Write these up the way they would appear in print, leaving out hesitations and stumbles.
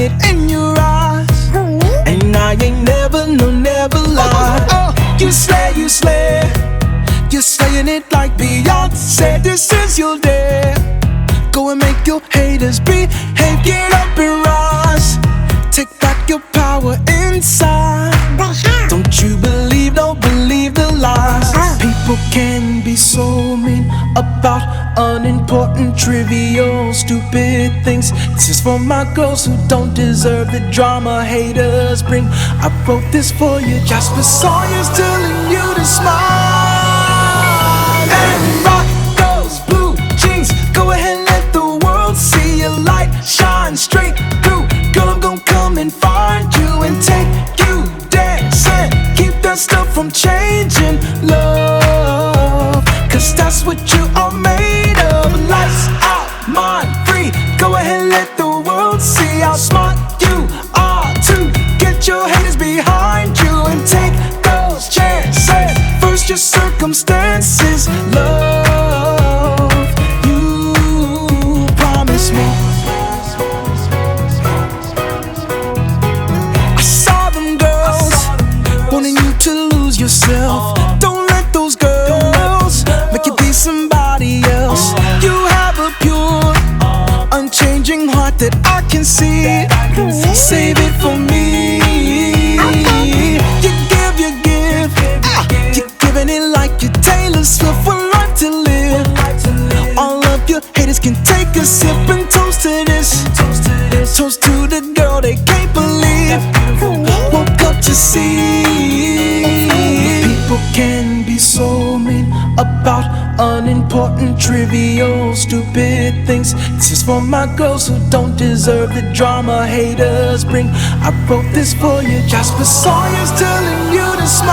it in your eyes. And I ain't never, no, never lied. You slay, you slay. You're slaying it like Beyonce. This is your day. Go and make your haters behave. Get up and rise. Take back your power inside. Don't you believe, don't believe the lies. People can be so mean about unimportant, trivial, stupid things. This is for my girls who don't deserve the drama haters bring. I wrote this for you. Jasper Sawyer's telling you to smile and rock those blue jeans. Go ahead and let the world see your light shine straight through. Girl, I'm gonna come and find you and take you dancing. Keep that stuff from changing, love, 'cause that's what you are made of. Lights out, mind free. Go ahead and let the world see how smart you are to get your haters behind you and take those chances. First your circumstances, love, you promised me. I saw them girls wanting you to lose yourself. Don't let those girls make you be somebody else. You have a pure, unchanging heart that I can see. Save it for me. You give, you give. You're giving it like you're Taylor Swift. One life to live. All of your haters can take a sip and toast to this. Toast to the girl they can't believe. Woke up to see. People can be so mean about unimportant, trivial, stupid things. This is for my girls who don't deserve the drama haters bring. I wrote this for you. Jasper Sawyer's telling you to smile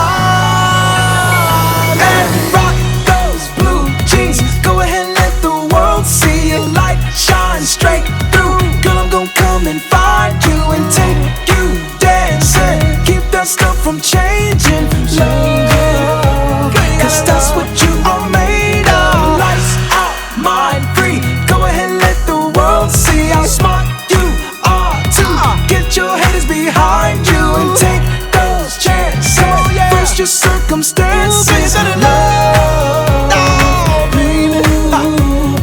and rock those blue jeans. Go ahead and let the world see your light shine straight through. Girl, I'm gonna come and find you and take you dancing. Keep that stuff from changing, love, 'cause that's what you are made of. Lights out, mind free. Go ahead and let the world see how smart you are to get your haters behind you and take those chances. First your circumstances, love, baby,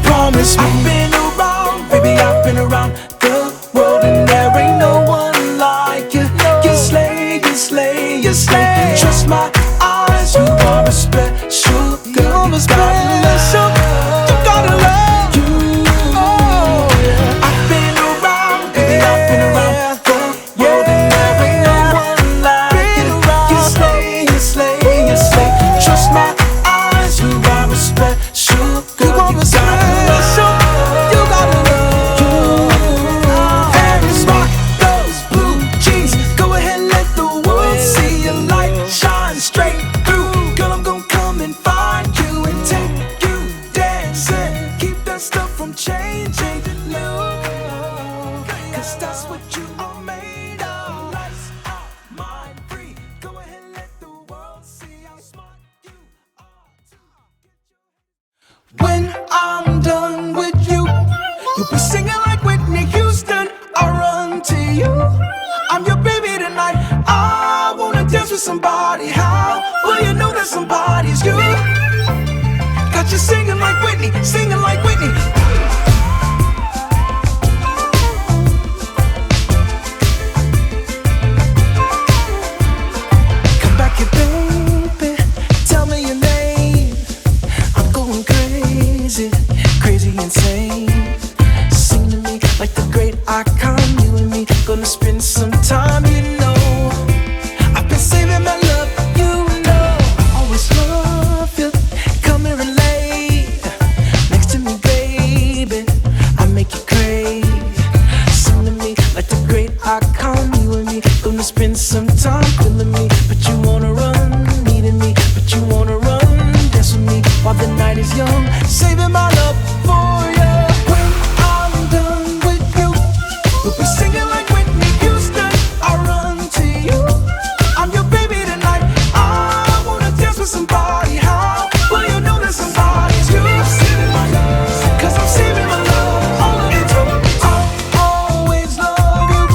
promise me. I've been around, baby, I've been around the world, and there ain't no one like you. You slay, you slay, you slay. Trust my eyes, you are a special girl. You gotta love you. I've been around, baby, I've been around the world, and there ain't no one like you. You slay, you slay, you slay. Trust my eyes, you are a special girl. You gotta love you. And rock those blue jeans. Go ahead and let the world see your light shine straight through. Girl, I'm gonna come and find you and take you dancing. Keep that stuff from changing, love, 'cause that's what you are made of. Lights out, mind free. Go ahead and let the world see how smart you are to get your. When I'm done with you, you'll be singing like Whitney Houston. I'll run to you. I'm your baby tonight. I wanna dance with somebody. How will you know that somebody's you? Got you singing like Whitney, singing like Whitney. Come back here, baby. Tell me your name. I'm going crazy, crazy insane. Sing to me like the great icon. You and me gonna spend some time, you know. I've been saving my love, you know. Always love you. Come here and lay next to me, baby. I make you crave. Sing to me like the great icon. You and me gonna spend some time feeling me, but you wanna run, needing me, but you wanna run. Dance with me while the night is young. Saving my love for you. When I'm done with you, we'll be singing like Whitney Houston. I run to you. I'm your baby tonight. I wanna dance with somebody. How will you know that somebody's you? 'Cause I'm saving my love all of the time. I'll always love you.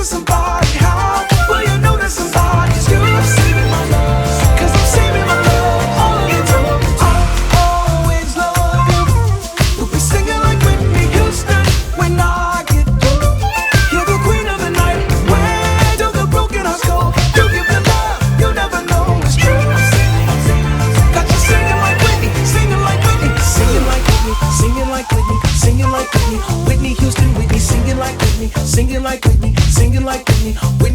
with somebody. How will you know that somebody's you? I'm saving my love, 'cause I'm saving my love all of the time. I always love you. You'll be singing like Whitney Houston when I get through. You're the queen of the night. Where do the broken hearts go? You give the love you never know it's true. Got you singing like Whitney, singing like Whitney, singing like Whitney, singing like Whitney, singing like Whitney. Whitney Houston, Whitney, singing like Whitney, singing like Whitney, singing like Whitney.